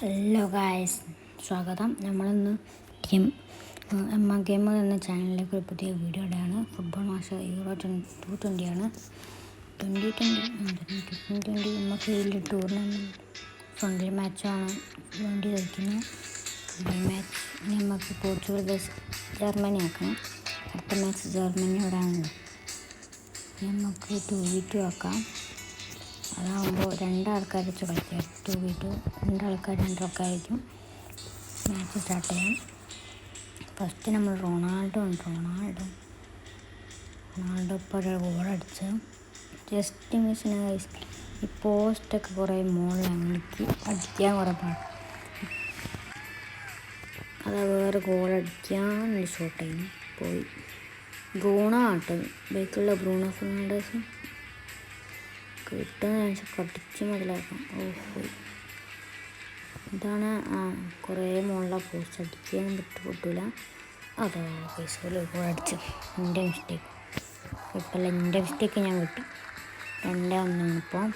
Hello guys, സ്വാഗതം. നമ്മളിന്ന് game എന്ന ചാനലിലേക്ക് ഒരു പുതിയ വീഡിയോ ഇടാണ്. ഫുട്ബോൾ മാസ്റ്റർ യൂറോ 2020 നമുക്ക് ഇതിൽ ടൂർണമെൻറ്റ് ഫ്രണ്ട്ലി മാച്ചാണ് വേണ്ടി കളിക്കുന്നത്. ഫ്രണ്ട്ലി മാച്ച് നമുക്ക് പോർച്ചുഗൽ ബേസ് ജർമ്മനി ആക്കണം. അടുത്ത മാച്ച് ജർമ്മനിയോടാണല്ലോ. നമുക്ക് 2v2 ആക്കാം. അതാകുമ്പോൾ രണ്ടാൾക്കാർ വെച്ച് കളിക്കാം. 2v2 രണ്ടാൾക്കാരായിരിക്കും മാച്ച് സ്റ്റാർട്ട് ചെയ്യാം. ഫസ്റ്റ് നമ്മൾ റൊണാൾഡോ ഇപ്പോൾ ഒരു ഗോളടിച്ച് ജസ്റ്റ് മിസ്സിന് ഈ പോസ്റ്റൊക്കെ കുറേ മുകളിൽ അടിക്കാൻ കുറേ പാടും. അത് വേറെ ഗോളടിക്കാൻ ഷോട്ട് ചെയ്യുന്നു പോയി. ബ്രൂണോ ആട്ടോ, ബേക്കുള്ള ബ്രൂണോ ഫെർണാണ്ടസ് കിട്ടുന്ന കടിച്ച് മുതലാക്കാം. പോയി. ഇതാണ് കുറേ മുകളിലെ പോസ്റ്റ് അടിക്കാൻ പൊട്ടില്ല. അതോ പൈസ അടിച്ചു. എൻ്റെ മിസ്റ്റേക്ക് ഇപ്പല്ല, എൻ്റെ മിസ്റ്റേക്ക് ഞാൻ കിട്ടും. 2-1 ഇപ്പോൾ.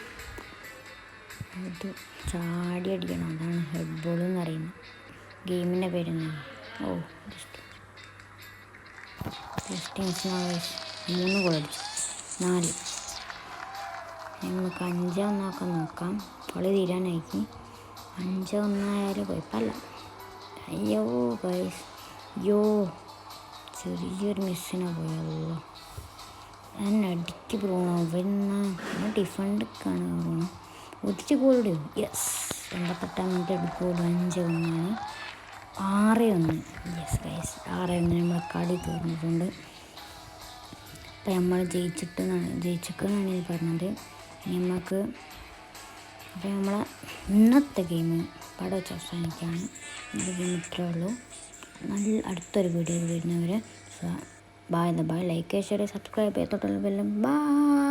ഇത് ചാടി അടിക്കണം, അതാണ് ഹെഡ് ബോൾ എന്ന് പറയുന്നത്. ഗെയിമിൻ്റെ പേര് ജസ്റ്റ് 3 ഗോൾ അടിച്ചു. 4. നമുക്ക് 5-1 നോക്കാം. കളി തീരാനായിരിക്കും. 5-1 കുഴപ്പമില്ല. അയ്യോ ചെറിയൊരു മിസ്സിനെ പോയല്ലോ. എന്നെ അടിക്ക് ബ്രൂണോ. ഡിഫൻഡൊക്കെയാണ് ബ്രൂണോ. ഒത്തിരി ഗോളിടും. യെസ്, 88 മിനിറ്റ് എടുക്കുള്ളൂ. 5-1. 6-1. യെസ് ഗൈസ്, 6-1 നമ്മളെ കളി തീർന്നിട്ടുണ്ട്. അപ്പം നമ്മൾ ജയിച്ചിട്ടെന്നാണ് ഇത് പറഞ്ഞത്. നമുക്ക് അപ്പോൾ നമ്മളെ ഇന്നത്തെ ഗെയിം പടം വെച്ച് അവസാനിക്കുകയാണ്. ഇത് ഗെയിം ഇത്രേ ഉള്ളൂ. അടുത്തൊരു വീഡിയോ വരുന്നവരെ ബൈ. ലൈക്ക് ഷെയർ സബ്സ്ക്രൈബ് ചെയ്തിട്ടുള്ള ബെല്ലും. ബൈ.